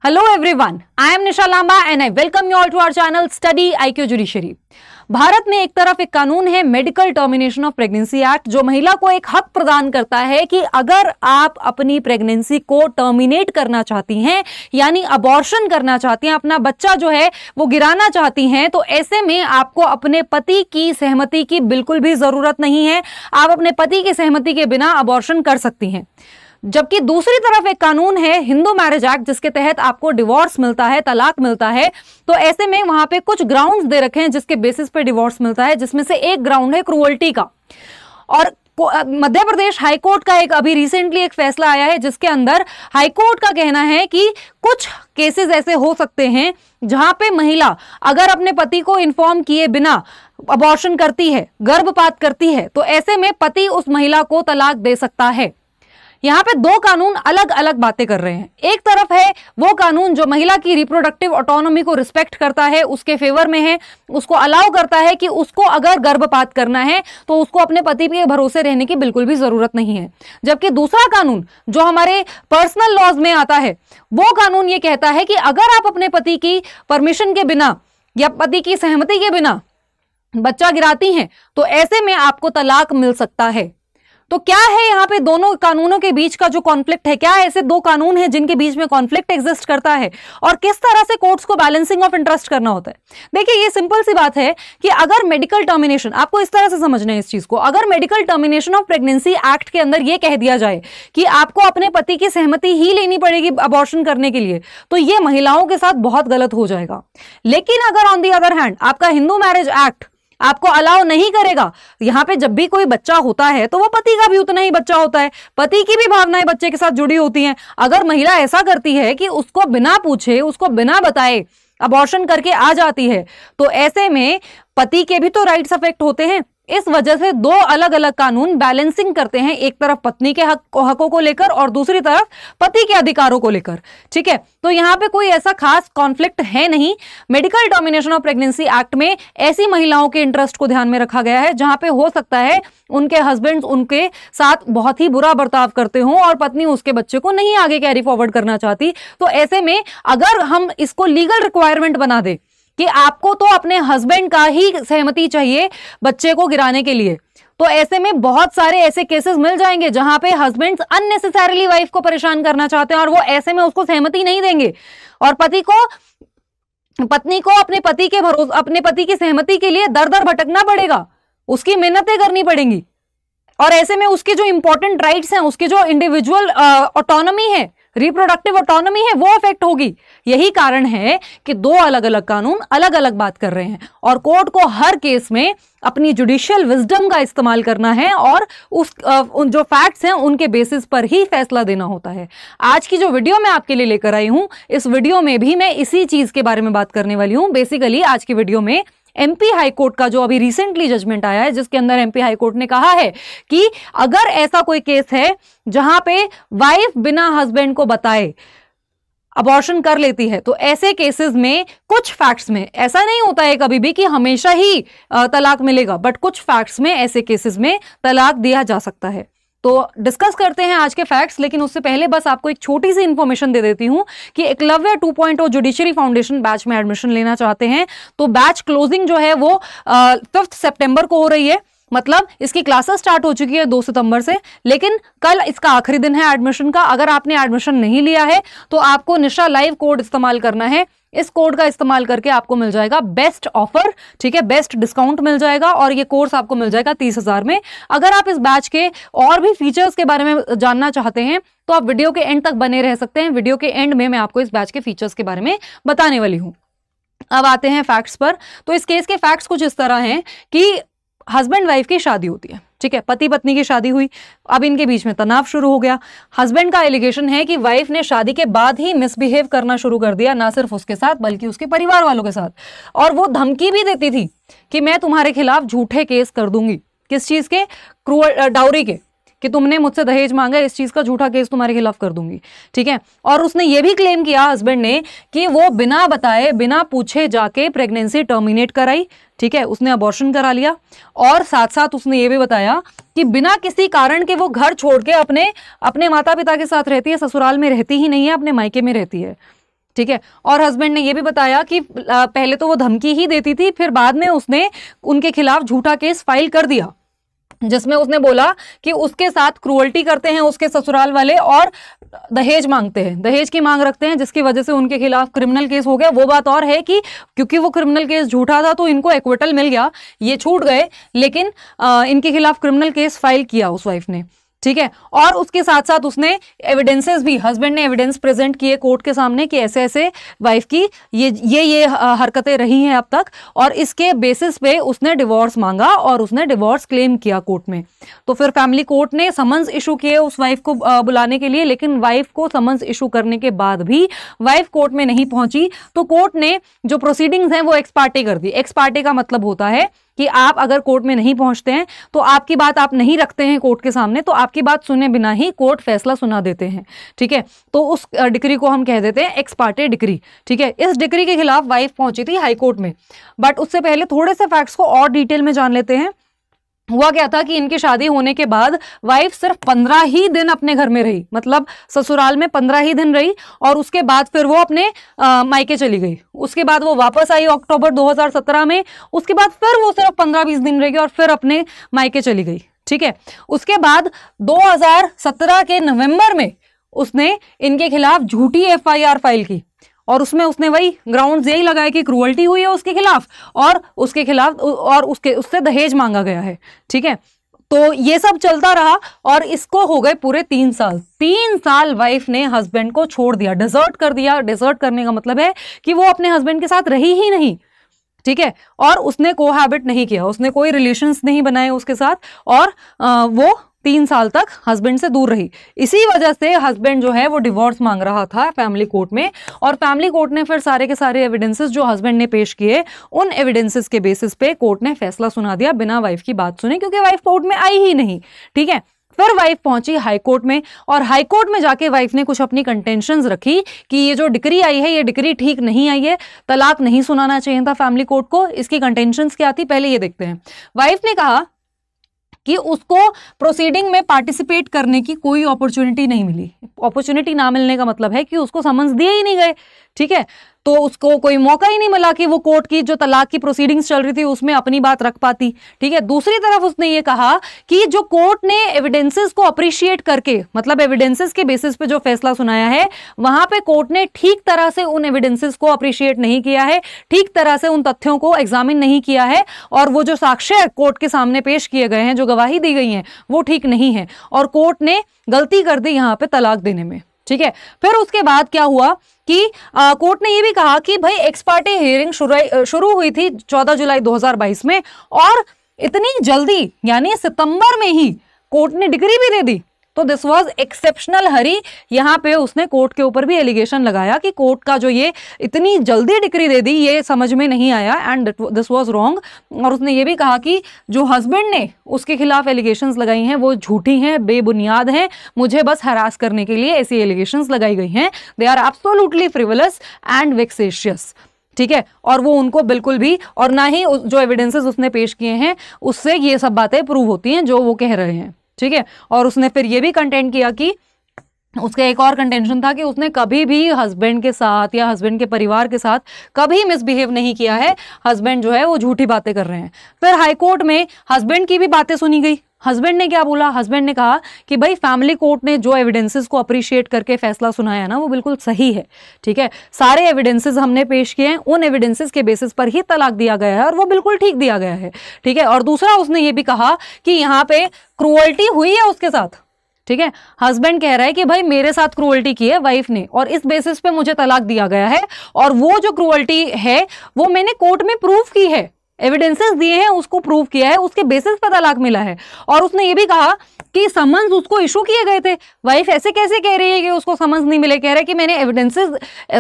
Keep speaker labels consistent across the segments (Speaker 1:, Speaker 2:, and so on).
Speaker 1: Hello everyone, I am Nisha Lamba and I welcome you all to our channel Study IQ Judiciary। Bharat में एक तरफ एक कानून है medical termination of pregnancy act, जो महिला को एक हक प्रदान करता है कि अगर आप अपनी प्रेगनेंसी को टर्मिनेट करना चाहती हैं, यानी अबॉर्शन करना चाहती हैं, अपना बच्चा जो है वो गिराना चाहती हैं, तो ऐसे में आपको अपने पति की सहमति की बिल्कुल भी जरूरत नहीं है। आप अपने पति की सहमति के बिना अबॉर्शन कर सकती हैं। जबकि दूसरी तरफ एक कानून है हिंदू मैरिज एक्ट, जिसके तहत आपको डिवोर्स मिलता है, तलाक मिलता है। तो ऐसे में वहां पे कुछ ग्राउंड्स दे रखे हैं जिसके बेसिस पे डिवोर्स मिलता है, जिसमें से एक ग्राउंड है क्रूअल्टी का। और मध्य प्रदेश हाईकोर्ट का एक अभी रिसेंटली एक फैसला आया है, जिसके अंदर हाईकोर्ट का कहना है कि कुछ केसेस ऐसे हो सकते हैं जहां पे महिला अगर अपने पति को इन्फॉर्म किए बिना अबॉर्शन करती है, गर्भपात करती है, तो ऐसे में पति उस महिला को तलाक दे सकता है। यहाँ पे दो कानून अलग अलग बातें कर रहे हैं। एक तरफ है वो कानून जो महिला की रिप्रोडक्टिव ऑटोनॉमी को रिस्पेक्ट करता है, उसके फेवर में है, उसको अलाउ करता है कि उसको अगर गर्भपात करना है तो उसको अपने पति पे भरोसे रहने की बिल्कुल भी जरूरत नहीं है। जबकि दूसरा कानून जो हमारे पर्सनल लॉज में आता है, वो कानून ये कहता है कि अगर आप अपने पति की परमिशन के बिना या पति की सहमति के बिना बच्चा गिराती हैं, तो ऐसे में आपको तलाक मिल सकता है। तो क्या है यहाँ पे दोनों कानूनों के बीच का जो कॉन्फ्लिक्ट है? क्या ऐसे दो कानून हैं जिनके बीच में कॉन्फ्लिक्ट एग्जिस्ट करता है, और किस तरह से कोर्ट्स को बैलेंसिंग ऑफ इंटरेस्ट करना होता है? देखिए, ये सिंपल सी बात है कि अगर मेडिकल टर्मिनेशन, आपको इस तरह से समझना है इस चीज को, अगर medical termination of pregnancy act के अंदर ये कह दिया जाए कि आपको अपने पति की सहमति ही लेनी पड़ेगी अबॉर्शन करने के लिए, तो ये महिलाओं के साथ बहुत गलत हो जाएगा। लेकिन अगर ऑन दी अदर हैंड आपका हिंदू मैरिज एक्ट आपको अलाउ नहीं करेगा, यहां पे जब भी कोई बच्चा होता है तो वो पति का भी उतना ही बच्चा होता है, पति की भी भावनाएं बच्चे के साथ जुड़ी होती हैं। अगर महिला ऐसा करती है कि उसको बिना पूछे, उसको बिना बताए अबॉर्शन करके आ जाती है, तो ऐसे में पति के भी तो राइट्स अफेक्ट होते हैं। इस वजह से दो अलग अलग कानून बैलेंसिंग करते हैं, एक तरफ पत्नी के हकों को लेकर और दूसरी तरफ पति के अधिकारों को लेकर। ठीक है, तो यहाँ पे कोई ऐसा खास कॉन्फ्लिक्ट है नहीं। Medical termination of pregnancy act में ऐसी महिलाओं के इंटरेस्ट को ध्यान में रखा गया है जहां पे हो सकता है उनके हस्बैंड उनके साथ बहुत ही बुरा बर्ताव करते हों और पत्नी उसके बच्चे को नहीं आगे कैरी फॉरवर्ड करना चाहती। तो ऐसे में अगर हम इसको लीगल रिक्वायरमेंट बना दे कि आपको तो अपने हस्बैंड का ही सहमति चाहिए बच्चे को गिराने के लिए, तो ऐसे में बहुत सारे ऐसे केसेस मिल जाएंगे जहां पे हस्बैंड्स अननेसेसरीली वाइफ को परेशान करना चाहते हैं और वो ऐसे में उसको सहमति नहीं देंगे, और पत्नी को अपने पति की सहमति के लिए दर दर भटकना पड़ेगा, उसकी मेहनतें करनी पड़ेंगी, और ऐसे में उसके जो इंपॉर्टेंट राइट्स हैं, उसके जो इंडिविजुअल ऑटोनॉमी है, रिप्रोडक्टिव ऑटोनॉमी है, वो अफेक्ट होगी। यही कारण है कि दो अलग अलग कानून अलग अलग बात कर रहे हैं, और कोर्ट को हर केस में अपनी जुडिशियल विजडम का इस्तेमाल करना है और उन जो फैक्ट्स हैं उनके बेसिस पर ही फैसला देना होता है। आज की जो वीडियो मैं आपके लिए लेकर आई हूं, इस वीडियो में भी मैं इसी चीज के बारे में बात करने वाली हूं। बेसिकली आज की वीडियो में एमपी हाईकोर्ट का जो अभी रिसेंटली जजमेंट आया है, जिसके अंदर एमपी हाईकोर्ट ने कहा है कि अगर ऐसा कोई केस है जहां पे वाइफ बिना हस्बैंड को बताए अबॉर्शन कर लेती है, तो ऐसे केसेस में कुछ फैक्ट्स में, ऐसा नहीं होता है कभी भी कि हमेशा ही तलाक मिलेगा, बट कुछ फैक्ट्स में ऐसे केसेस में तलाक दिया जा सकता है। तो डिस्कस करते हैं आज के फैक्ट्स, लेकिन उससे पहले बस आपको एक छोटी सी इंफॉर्मेशन दे देती हूं कि एकलव्य 2.0 जुडिशरी फाउंडेशन बैच में एडमिशन लेना चाहते हैं तो बैच क्लोजिंग जो है वो 5 सितंबर को हो रही है। मतलब इसकी क्लासेस स्टार्ट हो चुकी है 2 सितंबर से, लेकिन कल इसका आखिरी दिन है एडमिशन का। अगर आपने एडमिशन नहीं लिया है तो आपको निशा लाइव कोड इस्तेमाल करना है। इस कोड का इस्तेमाल करके आपको मिल जाएगा बेस्ट ऑफर, ठीक है, बेस्ट डिस्काउंट मिल जाएगा, और ये कोर्स आपको मिल जाएगा 30,000 में। अगर आप इस बैच के और भी फीचर्स के बारे में जानना चाहते हैं तो आप वीडियो के एंड तक बने रह सकते हैं। वीडियो के एंड में मैं आपको इस बैच के फीचर्स के बारे में बताने वाली हूं। अब आते हैं फैक्ट्स पर। तो इस केस के फैक्ट्स कुछ इस तरह हैं कि हस्बैंड वाइफ की शादी होती है, ठीक है, पति पत्नी की शादी हुई, अब इनके बीच में तनाव शुरू हो गया। हस्बैंड का एलिगेशन है कि वाइफ ने शादी के बाद ही मिसबिहेव करना शुरू कर दिया, ना सिर्फ उसके साथ बल्कि उसके परिवार वालों के साथ, और वो धमकी भी देती थी कि मैं तुम्हारे खिलाफ झूठे केस कर दूंगी। किस चीज के? डाउरी के, कि तुमने मुझसे दहेज मांगा, इस चीज का झूठा केस तुम्हारे खिलाफ कर दूंगी। ठीक है, और उसने ये भी क्लेम किया हस्बैंड ने कि वो बिना बताए बिना पूछे जाके प्रेगनेंसी टर्मिनेट कराई। ठीक है, उसने अबॉर्शन करा लिया, और साथ साथ उसने ये भी बताया कि बिना किसी कारण के वो घर छोड़ के अपने माता पिता के साथ रहती है, ससुराल में रहती ही नहीं है, अपने मायके में रहती है। ठीक है। और हस्बैंड ने ये भी बताया कि पहले तो वो धमकी ही देती थी, फिर बाद में उसने उनके खिलाफ झूठा केस फाइल कर दिया, जिसमें उसने बोला कि उसके साथ क्रूअल्टी करते हैं उसके ससुराल वाले और दहेज मांगते हैं, दहेज की मांग रखते हैं, जिसकी वजह से उनके खिलाफ क्रिमिनल केस हो गया। वो बात और है कि क्योंकि वो क्रिमिनल केस झूठा था तो इनको एक्विटल मिल गया, ये छूट गए, लेकिन इनके खिलाफ क्रिमिनल केस फाइल किया उस वाइफ ने। ठीक है। और उसके साथ साथ उसने एविडेंसेस भी, हस्बैंड ने एविडेंस प्रेजेंट किए कोर्ट के सामने कि ऐसे ऐसे वाइफ की ये हरकतें रही हैं अब तक, और इसके बेसिस पे उसने डिवोर्स मांगा और उसने डिवोर्स क्लेम किया कोर्ट में। तो फिर फैमिली कोर्ट ने समन्स इशू किए उस वाइफ को बुलाने के लिए, लेकिन वाइफ को समन्स इशू करने के बाद भी वाइफ कोर्ट में नहीं पहुंची, तो कोर्ट ने जो प्रोसीडिंग्स हैं वो एक्स पार्टे कर दी। एक्स पार्टे का मतलब होता है कि आप अगर कोर्ट में नहीं पहुंचते हैं तो आपकी बात आप नहीं रखते हैं कोर्ट के सामने, तो आपकी बात सुने बिना ही कोर्ट फैसला सुना देते हैं। ठीक है। तो उस डिक्री को हम कह देते हैं एक्स पार्टे डिक्री। ठीक है। इस डिक्री के खिलाफ वाइफ पहुंची थी हाई कोर्ट में, बट उससे पहले थोड़े से फैक्ट्स को और डिटेल में जान लेते हैं। हुआ क्या था कि इनकी शादी होने के बाद वाइफ सिर्फ 15 ही दिन अपने घर में रही, मतलब ससुराल में 15 ही दिन रही, और उसके बाद फिर वो अपने मायके चली गई। उसके बाद वो वापस आई अक्टूबर 2017 में, उसके बाद फिर वो सिर्फ 15-20 दिन रह गई और फिर अपने मायके चली गई। ठीक है। उसके बाद 2017 के नवंबर में उसने इनके खिलाफ झूठी FIR फाइल की, और उसमें उसने वही ग्राउंड्स यही लगाया कि क्रूअल्टी हुई है उसके खिलाफ, और उसके खिलाफ और उससे दहेज मांगा गया है। ठीक है। तो ये सब चलता रहा और इसको हो गए पूरे 3 साल। 3 साल वाइफ ने हस्बैंड को छोड़ दिया, डिजर्ट कर दिया। डिजर्ट करने का मतलब है कि वो अपने हस्बैंड के साथ रही ही नहीं। ठीक है। और उसने कोहैबिट नहीं किया, उसने कोई रिलेशंस नहीं बनाए उसके साथ, और वो 3 साल तक हस्बैंड से दूर रही। इसी वजह से हस्बैंड जो है वो डिवोर्स मांग रहा था फैमिली कोर्ट में, और फैमिली कोर्ट ने फिर सारे के सारे एविडेंसेस जो हस्बैंड ने पेश किए, उन एविडेंसेस के बेसिस पे कोर्ट ने फैसला सुना दिया बिना वाइफ की बात सुने, क्योंकि वाइफ कोर्ट में आई ही नहीं। ठीक है। फिर वाइफ पहुंची हाई कोर्ट में, और हाई कोर्ट में जाके वाइफ ने कुछ अपनी कंटेंशंस रखी कि ये जो डिक्री आई है ये डिक्री ठीक नहीं आई है, तलाक नहीं सुनाना चाहिए था फैमिली कोर्ट को। इसकी कंटेंशंस क्या थी पहले ये देखते हैं। वाइफ ने कहा कि उसको प्रोसीडिंग में पार्टिसिपेट करने की कोई अपॉर्चुनिटी नहीं मिली। अपॉर्चुनिटी ना मिलने का मतलब है कि उसको समन्स दिए ही नहीं गए। ठीक है। तो उसको कोई मौका ही नहीं मिला कि वो कोर्ट की जो तलाक की प्रोसीडिंग्स चल रही थी उसमें अपनी बात रख पाती। ठीक है। दूसरी तरफ उसने ये कहा कि जो कोर्ट ने एविडेंसेस को अप्रिशिएट करके, मतलब एविडेंसेस के बेसिस पे जो फैसला सुनाया है, वहां पे कोर्ट ने ठीक तरह से उन एविडेंसेस को अप्रिशिएट नहीं किया है, ठीक तरह से उन तथ्यों को एग्जामिन नहीं किया है, और वो जो साक्ष्य कोर्ट के सामने पेश किए गए हैं, जो गवाही दी गई है, वो ठीक नहीं है, और कोर्ट ने गलती कर दी यहां पे तलाक देने में। ठीक है। फिर उसके बाद क्या हुआ कि कोर्ट ने ये भी कहा कि भाई एक्स पार्टी हियरिंग शुरू हुई थी 14 जुलाई 2022 में, और इतनी जल्दी यानी सितंबर में ही कोर्ट ने डिक्री भी दे दी। तो दिस वाज एक्सेप्शनल हरी। यहाँ पे उसने कोर्ट के ऊपर भी एलिगेशन लगाया कि कोर्ट का जो ये इतनी जल्दी डिक्री दे दी ये समझ में नहीं आया, एंड दिस वाज रॉन्ग। और उसने ये भी कहा कि जो हस्बैंड ने उसके खिलाफ एलिगेशंस लगाई हैं वो झूठी हैं, बेबुनियाद हैं, मुझे बस हरास करने के लिए ऐसी एलिगेशंस लगाई गई हैं। They are absolutely frivolous and vexatious. ठीक है। और वो उनको बिल्कुल भी, और ना ही जो एविडेंसेस उसने पेश किए हैं उससे ये सब बातें प्रूव होती हैं जो वो कह रहे हैं। ठीक है। और उसने फिर ये भी कंटेंट किया कि उसका एक और कंटेंशन था कि उसने कभी भी हस्बैंड के साथ या हस्बैंड के परिवार के साथ कभी मिसबिहेव नहीं किया है। हस्बैंड जो है वो झूठी बातें कर रहे हैं। फिर हाईकोर्ट में हस्बैंड की भी बातें सुनी गई। हस्बैंड ने क्या बोला? हस्बैंड ने कहा कि भाई फैमिली कोर्ट ने जो एविडेंसेस को अप्रिशिएट करके फैसला सुनाया ना वो बिल्कुल सही है। ठीक है। सारे एविडेंसेस हमने पेश किए हैं, उन एविडेंसेस के बेसिस पर ही तलाक दिया गया है और वो बिल्कुल ठीक दिया गया है। ठीक है। और दूसरा उसने ये भी कहा कि यहाँ पे क्रूअल्टी हुई है उसके साथ। ठीक है। हस्बैंड कह रहा है कि भाई मेरे साथ क्रूअल्टी की है वाइफ ने और इस बेसिस पे मुझे तलाक दिया गया है, और वो जो क्रूअल्टी है वो मैंने कोर्ट में प्रूव की है, एविडेंसेस दिए हैं, उसको प्रूव किया है, उसके बेसिस पर तलाक मिला है। और उसने ये भी कहा कि समन्स उसको इशू किए गए थे। वाइफ ऐसे कैसे कह रही है कि उसको समन्स नहीं मिले? कह रहा है कि मैंने एविडेंसेस,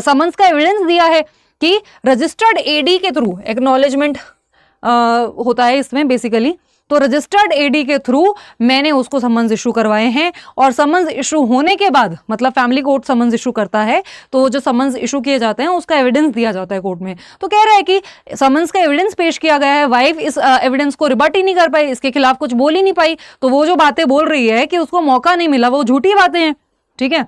Speaker 1: समन्स का एविडेंस दिया है कि रजिस्टर्ड एडी के थ्रू, एक्नॉलेजमेंट होता है इसमें बेसिकली, तो रजिस्टर्ड एडी के थ्रू मैंने उसको समन्स इशू करवाए हैं। और समन्स इशू होने के बाद, मतलब फैमिली कोर्ट समन्स इशू करता है तो जो समन्स इशू किए जाते हैं उसका एविडेंस दिया जाता है कोर्ट में। तो कह रहा है कि समन्स का एविडेंस पेश किया गया है, वाइफ इस एविडेंस को रिबट ही नहीं कर पाई, इसके खिलाफ कुछ बोल ही नहीं पाई, तो वो जो बातें बोल रही है कि उसको मौका नहीं मिला वो झूठी बातें हैं। ठीक है।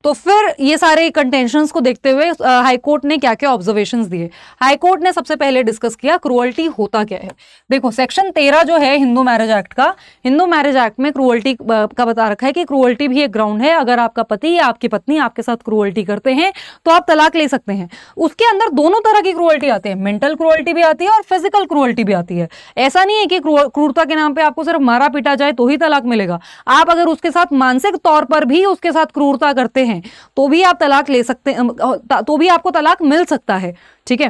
Speaker 1: तो फिर ये सारे कंटेंशंस को देखते हुए हाई कोर्ट ने क्या क्या ऑब्जर्वेशंस दिए। हाई कोर्ट ने सबसे पहले डिस्कस किया क्रूअल्टी होता क्या है। देखो सेक्शन 13 जो है हिंदू मैरिज एक्ट का, हिंदू मैरिज एक्ट में क्रूअल्टी का बता रखा है कि क्रूअल्टी भी एक ग्राउंड है। अगर आपका पति या आपकी पत्नी आपके साथ क्रूअल्टी करते हैं तो आप तलाक ले सकते हैं। उसके अंदर दोनों तरह की क्रूअल्टी आती है, मेंटल क्रूअल्टी भी आती है और फिजिकल क्रूअल्टी भी आती है। ऐसा नहीं है कि क्रूरता के नाम पे आपको सिर्फ मारा पीटा जाए तो ही तलाक मिलेगा। आप अगर उसके साथ मानसिक तौर पर भी उसके साथ क्रूरता करते हैं तो भी आप तलाक ले सकते हैं, तो भी आपको तलाक मिल सकता है। ठीक है,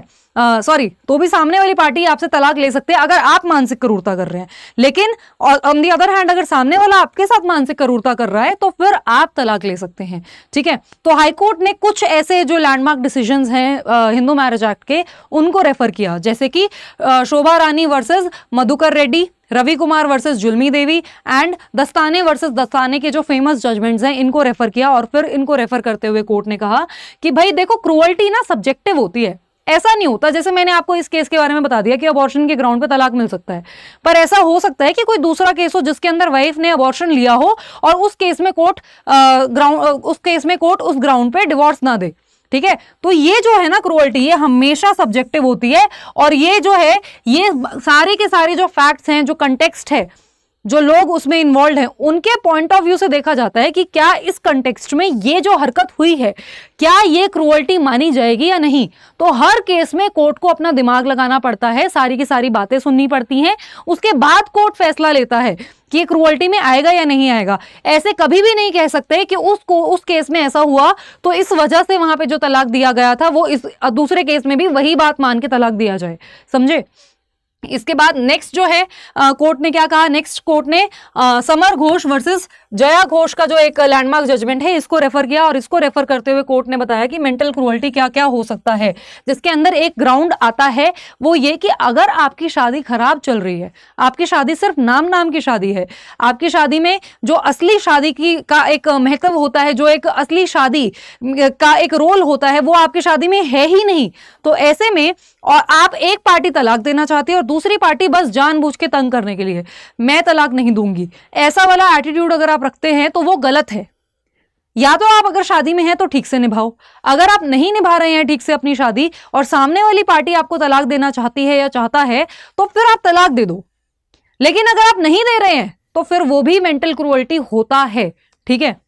Speaker 1: तो भी सामने वाली पार्टी आपसे तलाक ले सकते हैं अगर आप मानसिक क्रूरता कर रहे हैं। लेकिन ऑन दी अदर हैंड अगर सामने वाला आपके साथ मानसिक क्रूरता कर रहा है तो फिर आप तलाक ले सकते हैं। ठीक है, तो हाईकोर्ट ने कुछ ऐसे जो लैंडमार्क डिसीजंस हैं हिंदू मैरिज एक्ट के उनको रेफर किया, जैसे कि शोभा रानी वर्सेस मधुकर रेड्डी, रवि कुमार वर्सेस जुल्मी देवी एंड दस्ताने वर्सेस दस्ताने के जो फेमस जजमेंट्स हैं इनको रेफर किया। और फिर इनको रेफर करते हुए कोर्ट ने कहा कि भाई देखो क्रूअल्टी ना सब्जेक्टिव होती है। ऐसा नहीं होता, जैसे मैंने आपको इस केस के बारे में बता दिया कि अबॉर्शन के ग्राउंड पे तलाक मिल सकता है, पर ऐसा हो सकता है कि कोई दूसरा केस हो जिसके अंदर वाइफ ने अबॉर्शन लिया हो और उस केस में कोर्ट उस ग्राउंड पे डिवोर्स ना दे। ठीक है, तो ये जो है ना क्रूअल्टी, ये हमेशा सब्जेक्टिव होती है। और ये जो है, ये सारे के सारे जो फैक्ट्स हैं, जो कंटेक्स्ट है, जो लोग उसमें इन्वॉल्व हैं, उनके पॉइंट ऑफ व्यू से देखा जाता है कि क्या इस कंटेक्स्ट में ये जो हरकत हुई है, क्या ये क्रूअल्टी मानी जाएगी या नहीं। तो हर केस में कोर्ट को अपना दिमाग लगाना पड़ता है, सारी की सारी बातें सुननी पड़ती हैं, उसके बाद कोर्ट फैसला लेता है कि ये क्रूअल्टी में आएगा या नहीं आएगा। ऐसे कभी भी नहीं कह सकते कि उस केस में ऐसा हुआ तो इस वजह से वहां पे जो तलाक दिया गया था वो इस दूसरे केस में भी वही बात मान के तलाक दिया जाए। समझे। इसके बाद नेक्स्ट जो है कोर्ट ने क्या कहा, नेक्स्ट कोर्ट ने समर घोष वर्सेस जया घोष का जो एक लैंडमार्क जजमेंट है इसको रेफर किया। और इसको रेफर करते हुए कोर्ट ने बताया कि मेंटल क्रूअल्टी क्या क्या हो सकता है, जिसके अंदर एक ग्राउंड आता है वो ये कि अगर आपकी शादी खराब चल रही है, आपकी शादी सिर्फ नाम की शादी है, आपकी शादी में जो असली शादी की का एक महत्व होता है, जो एक असली शादी का एक रोल होता है वो आपकी शादी में है ही नहीं, तो ऐसे में और आप एक पार्टी तलाक देना चाहती है और दूसरी पार्टी बस जानबूझ के तंग करने के लिए मैं तलाक नहीं दूंगी, ऐसा वाला एटीट्यूड अगर आप रखते हैं तो वो गलत है। या तो आप अगर शादी में हैं तो ठीक से निभाओ, अगर आप नहीं निभा रहे हैं ठीक से अपनी शादी और सामने वाली पार्टी आपको तलाक देना चाहती है या चाहता है तो फिर आप तलाक दे दो। लेकिन अगर आप नहीं दे रहे हैं तो फिर वो भी मेंटल क्रूअल्टी होता है। ठीक है,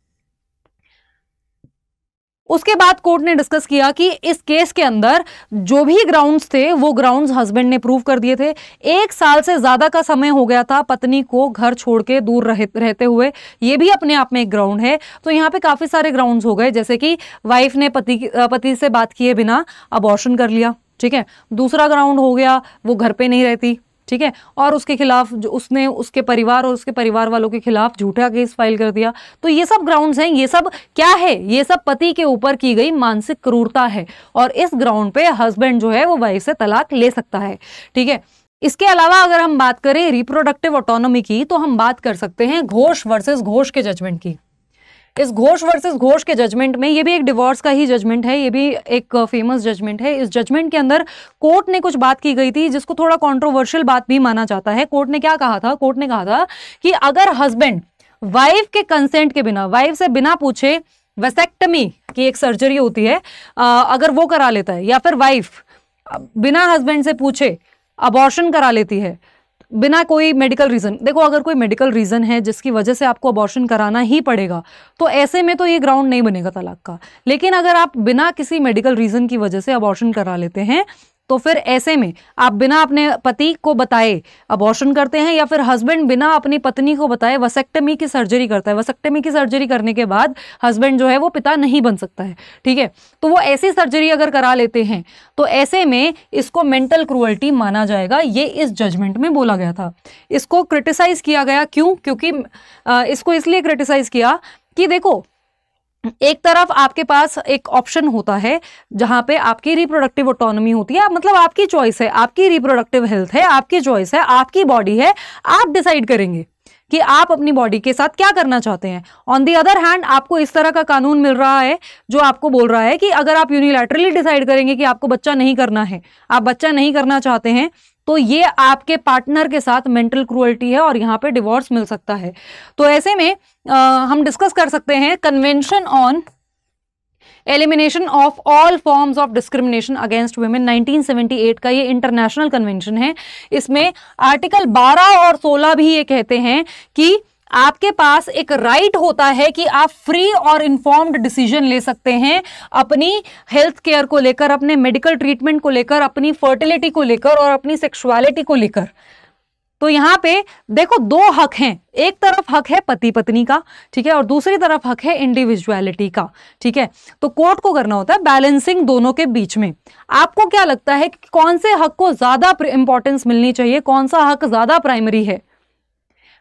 Speaker 1: उसके बाद कोर्ट ने डिस्कस किया कि इस केस के अंदर जो भी ग्राउंड्स थे वो ग्राउंड्स हस्बैंड ने प्रूव कर दिए थे। 1 साल से ज्यादा का समय हो गया था पत्नी को घर छोड़ के दूर रहते हुए, ये भी अपने आप में एक ग्राउंड है। तो यहाँ पे काफी सारे ग्राउंड्स हो गए, जैसे कि वाइफ ने पति से बात किए बिना अबॉर्शन कर लिया। ठीक है, दूसरा ग्राउंड हो गया वो घर पे नहीं रहती। ठीक है, और उसके खिलाफ जो उसने उसके परिवार और उसके परिवार वालों के खिलाफ झूठा केस फाइल कर दिया। तो ये सब ग्राउंड्स हैं, ये सब क्या है, ये सब पति के ऊपर की गई मानसिक क्रूरता है और इस ग्राउंड पे हस्बैंड जो है वो वाइफ से तलाक ले सकता है। ठीक है, इसके अलावा अगर हम बात करें रिप्रोडक्टिव ऑटोनॉमी की तो हम बात कर सकते हैं घोष वर्सेस घोष के जजमेंट की। इस घोष वर्सेस घोष के जजमेंट में, ये भी एक डिवोर्स का ही जजमेंट है, ये भी एक फेमस जजमेंट है। इस जजमेंट के अंदर कोर्ट ने कुछ बात की गई थी जिसको थोड़ा कंट्रोवर्शियल बात भी माना जाता है। कोर्ट ने क्या कहा था, कोर्ट ने कहा था कि अगर हस्बैंड वाइफ के कंसेंट के बिना, वाइफ से बिना पूछे वेसेक्टमी की एक सर्जरी होती है, अगर वो करा लेता है, या फिर वाइफ बिना हस्बैंड से पूछे अबॉर्शन करा लेती है बिना कोई मेडिकल रीजन। देखो अगर कोई मेडिकल रीजन है जिसकी वजह से आपको अबॉर्शन कराना ही पड़ेगा तो ऐसे में तो ये ग्राउंड नहीं बनेगा तलाक का। लेकिन अगर आप बिना किसी मेडिकल रीजन की वजह से अबॉर्शन करा लेते हैं तो फिर ऐसे में आप बिना अपने पति को बताए अबॉर्शन करते हैं, या फिर हस्बैंड बिना अपनी पत्नी को बताए वसेक्टमी की सर्जरी करता है। वसेक्टमी की सर्जरी करने के बाद हस्बैंड जो है वो पिता नहीं बन सकता है। ठीक है, तो वो ऐसी सर्जरी अगर करा लेते हैं तो ऐसे में इसको मेंटल क्रूअल्टी माना जाएगा। ये इस जजमेंट में बोला गया था। इसको क्रिटिसाइज किया गया, क्यों? क्योंकि इसको इसलिए क्रिटिसाइज किया कि देखो एक तरफ आपके पास एक ऑप्शन होता है जहां पे आपकी रिप्रोडक्टिव ऑटोनॉमी होती है, मतलब आपकी चॉइस है, आपकी रिप्रोडक्टिव हेल्थ है, आपकी चॉइस है, आपकी बॉडी है, आप डिसाइड करेंगे कि आप अपनी बॉडी के साथ क्या करना चाहते हैं। ऑन दी अदर हैंड आपको इस तरह का कानून मिल रहा है जो आपको बोल रहा है कि अगर आप यूनिलैटरली डिसाइड करेंगे कि आपको बच्चा नहीं करना है, आप बच्चा नहीं करना चाहते हैं, तो ये आपके पार्टनर के साथ मेंटल क्रूअल्टी है और यहाँ पे डिवोर्स मिल सकता है। तो ऐसे में हम डिस्कस कर सकते हैं convention on elimination of all forms of discrimination against women 1978 का ये इंटरनेशनल कन्वेंशन है। इसमें आर्टिकल 12 और 16 भी ये कहते हैं कि आपके पास एक राइट होता है कि आप फ्री और इंफॉर्म्ड डिसीजन ले सकते हैं अपनी हेल्थ केयर को लेकर, अपने मेडिकल ट्रीटमेंट को लेकर, अपनी फर्टिलिटी को लेकर और अपनी सेक्सुअलिटी को लेकर। तो यहां पे देखो दो हक हैं, एक तरफ हक है पति पत्नी का, ठीक है, और दूसरी तरफ हक है इंडिविजुअलिटी का, ठीक है। तो कोर्ट को करना होता है बैलेंसिंग दोनों के बीच में। आपको क्या लगता है कि कौन से हक को ज्यादा इंपॉर्टेंस मिलनी चाहिए, कौन सा हक ज्यादा प्राइमरी है?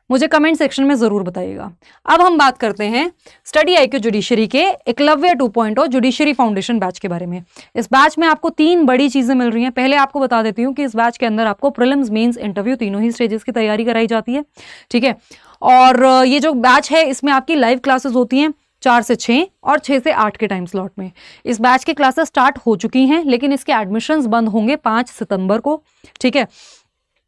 Speaker 1: मुझे कमेंट सेक्शन में जरूर बताइएगा। अब हम बात करते हैं स्टडी आईक्यू जुडिशरी के एकलव्य 2.0 जुडिशरी फाउंडेशन बैच के बारे में। इस बैच में आपको 3 बड़ी चीजें मिल रही हैं। पहले आपको बता देती हूं कि इस बैच के अंदर आपको प्रीलिम्स, मेंस, इंटरव्यू तीनों ही स्टेजेस की तैयारी कराई जाती है, ठीक है। और ये जो बैच है इसमें आपकी लाइव क्लासेस होती हैं 4 से 6 और 6 से 8 के टाइम स्लॉट में। इस बैच की क्लासेस स्टार्ट हो चुकी हैं, लेकिन इसके एडमिशंस बंद होंगे 5 सितंबर को, ठीक है।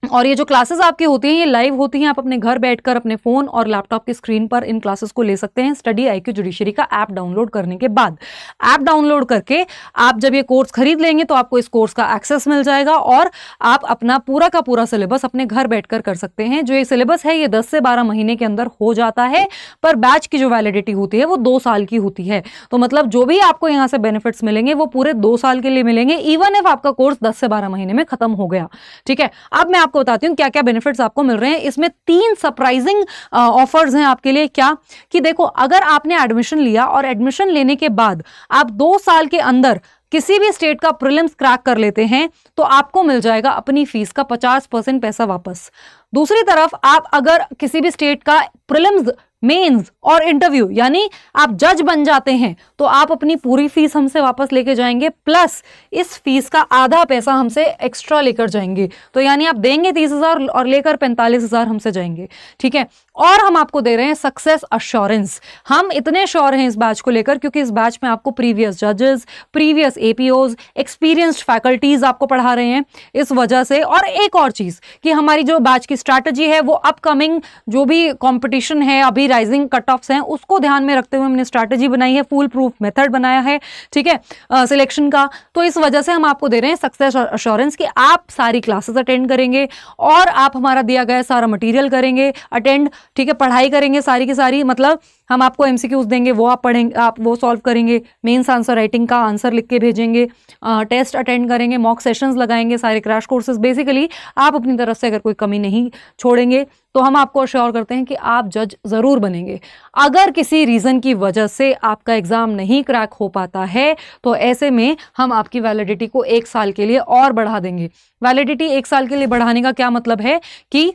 Speaker 1: और ये जो क्लासेस आपकी होती हैं ये लाइव होती हैं। आप अपने घर बैठकर अपने फोन और लैपटॉप की स्क्रीन पर इन क्लासेस को ले सकते हैं स्टडी आईक्यू जुडिशरी का ऐप डाउनलोड करने के बाद। ऐप डाउनलोड करके आप जब ये कोर्स खरीद लेंगे तो आपको इस कोर्स का एक्सेस मिल जाएगा और आप अपना पूरा का पूरा सिलेबस अपने घर बैठकर कर सकते हैं। जो ये सिलेबस है ये 10 से 12 महीने के अंदर हो जाता है, पर बैच की जो वैलिडिटी होती है वो 2 साल की होती है। तो मतलब जो भी आपको यहाँ से बेनिफिट्स मिलेंगे वो पूरे 2 साल के लिए मिलेंगे, इवन इफ आपका कोर्स 10 से 12 महीने में खत्म हो गया, ठीक है। अब मैं आपको बताती हूं क्या क्या बेनिफिट्स आपको मिल रहे हैं। इसमें 3 सरप्राइजिंग ऑफर्स हैं आपके लिए। क्या कि देखो, अगर आपने एडमिशन लिया और एडमिशन लेने के बाद आप 2 साल के अंदर किसी भी स्टेट का प्रीलिम्स क्रैक कर लेते हैं तो आपको मिल जाएगा अपनी फीस का 50% पैसा वापस। दूसरी तरफ आप अगर किसी भी स्टेट का प्रीलिम्स, मेंस और इंटरव्यू यानी आप जज बन जाते हैं तो आप अपनी पूरी फीस हमसे वापस लेके जाएंगे, प्लस इस फीस का आधा पैसा हमसे एक्स्ट्रा लेकर जाएंगे। तो यानी आप देंगे 30,000 और लेकर 45,000 हमसे जाएंगे, ठीक है। और हम आपको दे रहे हैं सक्सेस अश्योरेंस। हम इतने श्योर हैं इस बैच को लेकर क्योंकि इस बैच में आपको प्रीवियस जजेस, प्रीवियस एपीओज, एक्सपीरियंस्ड फैकल्टीज आपको पढ़ा रहे हैं इस वजह से। और एक और चीज कि हमारी जो बैच की स्ट्रैटेजी है वो अपकमिंग जो भी कंपटीशन है, अभी राइजिंग कट ऑफ्स हैं, उसको ध्यान में रखते हुए हमने स्ट्रैटेजी बनाई है, फुल प्रूफ मेथड बनाया है, ठीक है, सिलेक्शन का। तो इस वजह से हम आपको दे रहे हैं सक्सेस अश्योरेंस कि आप सारी क्लासेस अटेंड करेंगे और आप हमारा दिया गया सारा मटेरियल करेंगे अटेंड, ठीक है, पढ़ाई करेंगे सारी की सारी। मतलब हम आपको एमसीक्यूज देंगे, वो आप पढ़ेंगे, आप वो सॉल्व करेंगे, मेंस आंसर राइटिंग का आंसर लिख के भेजेंगे, टेस्ट अटेंड करेंगे, मॉक सेशंस लगाएंगे, सारे क्रैश कोर्सेज। बेसिकली आप अपनी तरफ से अगर कोई कमी नहीं छोड़ेंगे तो हम आपको अश्योर करते हैं कि आप जज जरूर बनेंगे। अगर किसी रीजन की वजह से आपका एग्जाम नहीं क्रैक हो पाता है तो ऐसे में हम आपकी वैलिडिटी को 1 साल के लिए और बढ़ा देंगे। वैलिडिटी 1 साल के लिए बढ़ाने का क्या मतलब है कि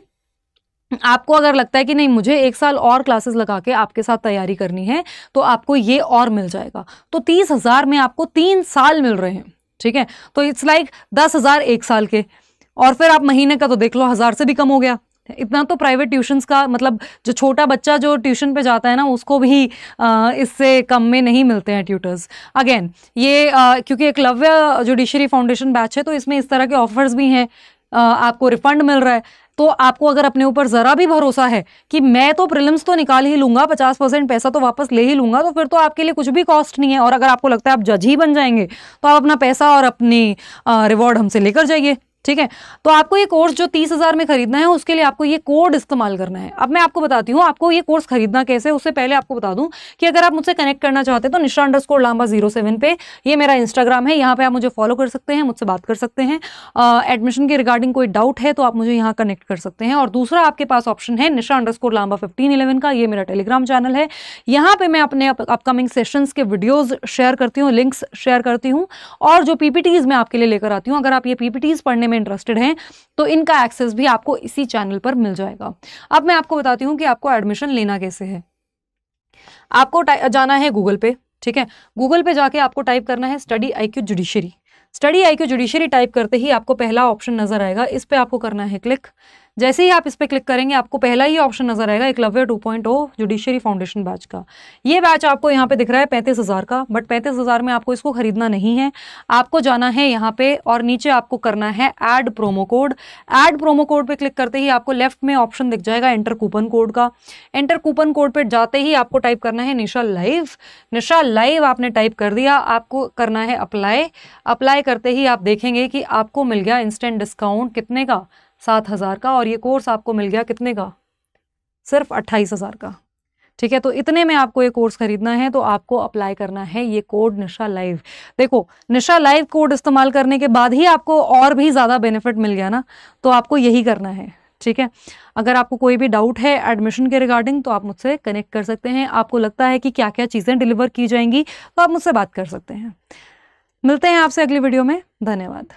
Speaker 1: आपको अगर लगता है कि नहीं मुझे 1 साल और क्लासेस लगा के आपके साथ तैयारी करनी है तो आपको ये और मिल जाएगा। तो 30,000 में आपको 3 साल मिल रहे हैं, ठीक है। तो इट्स लाइक 10,000 1 साल के, और फिर आप महीने का तो देख लो 1,000 से भी कम हो गया। इतना तो प्राइवेट ट्यूशन्स का मतलब जो छोटा बच्चा जो ट्यूशन पे जाता है ना उसको भी इससे कम में नहीं मिलते हैं ट्यूटर्स। अगेन ये क्योंकि एकलव्य जुडिशरी फाउंडेशन बैच है तो इसमें इस तरह के ऑफर्स भी हैं। आपको रिफंड मिल रहा है, तो आपको अगर अपने ऊपर जरा भी भरोसा है कि मैं तो प्रीलिम्स तो निकाल ही लूंगा, 50% पैसा तो वापस ले ही लूंगा, तो फिर तो आपके लिए कुछ भी कॉस्ट नहीं है। और अगर आपको लगता है आप जज ही बन जाएंगे तो आप अपना पैसा और अपनी रिवॉर्ड हमसे लेकर जाइए, ठीक है। तो आपको ये कोर्स जो 30,000 में खरीदना है उसके लिए आपको ये कोड इस्तेमाल करना है। अब मैं आपको बताती हूँ आपको ये कोर्स खरीदना कैसे। उससे पहले आपको बता दूं कि अगर आप मुझसे कनेक्ट करना चाहते हैं तो nisha_lamba07 पे ये मेरा इंस्टाग्राम है, यहाँ पे आप मुझे फॉलो कर सकते हैं, मुझसे बात कर सकते हैं। एडमिशन के रिगार्डिंग कोई डाउट है तो आप मुझे यहाँ कनेक्ट कर सकते हैं। और दूसरा आपके पास ऑप्शन है nisha_lamba1511 का, ये मेरा टेलीग्राम चैनल है। यहाँ पे मैं अपने अपकमिंग सेशंस के वीडियोज शेयर करती हूँ, लिंक्स शेयर करती हूँ और जो पीपीटीज मैं आपके लिए लेकर आती हूँ, अगर आप ये पीपीटीज पढ़ने में इंटरेस्टेड हैं तो इनका एक्सेस भी आपको इसी चैनल पर मिल जाएगा। अब मैं आपको बताती हूं कि आपको एडमिशन लेना कैसे है। आपको जाना है गूगल पे, ठीक है। गूगल पे जाके आपको टाइप करना है study IQ judiciary. Study IQ judiciary type करते ही आपको पहला ऑप्शन नजर आएगा, इस पे आपको करना है क्लिक। जैसे ही आप इस पर क्लिक करेंगे आपको पहला ही ऑप्शन नजर आएगा एकलव्य 2.0 जुडिशरी फाउंडेशन बैच का। ये बैच आपको यहाँ पे दिख रहा है 35,000 का, बट 35,000 में आपको इसको खरीदना नहीं है। आपको जाना है यहाँ पे और नीचे आपको करना है add promo code. Add promo code पे क्लिक करते ही आपको लेफ्ट में ऑप्शन दिख जाएगा एंटर कूपन कोड का। एंटर कूपन कोड पे जाते ही आपको टाइप करना है निशा लाइव। निशा लाइव आपने टाइप कर दिया, आपको करना है अप्लाई। अप्लाई करते ही आप देखेंगे कि आपको मिल गया इंस्टेंट डिस्काउंट कितने का, 7,000 का, और ये कोर्स आपको मिल गया कितने का, सिर्फ 28,000 का। ठीक है, तो इतने में आपको ये कोर्स खरीदना है, तो आपको अप्लाई करना है ये कोड निशा लाइव। देखो, निशा लाइव कोड इस्तेमाल करने के बाद ही आपको और भी ज़्यादा बेनिफिट मिल गया ना, तो आपको यही करना है। ठीक है, अगर आपको कोई भी डाउट है एडमिशन के रिगार्डिंग तो आप मुझसे कनेक्ट कर सकते हैं। आपको लगता है कि क्या क्या चीज़ें डिलीवर की जाएंगी तो आप मुझसे बात कर सकते हैं। मिलते हैं आपसे अगली वीडियो में। धन्यवाद।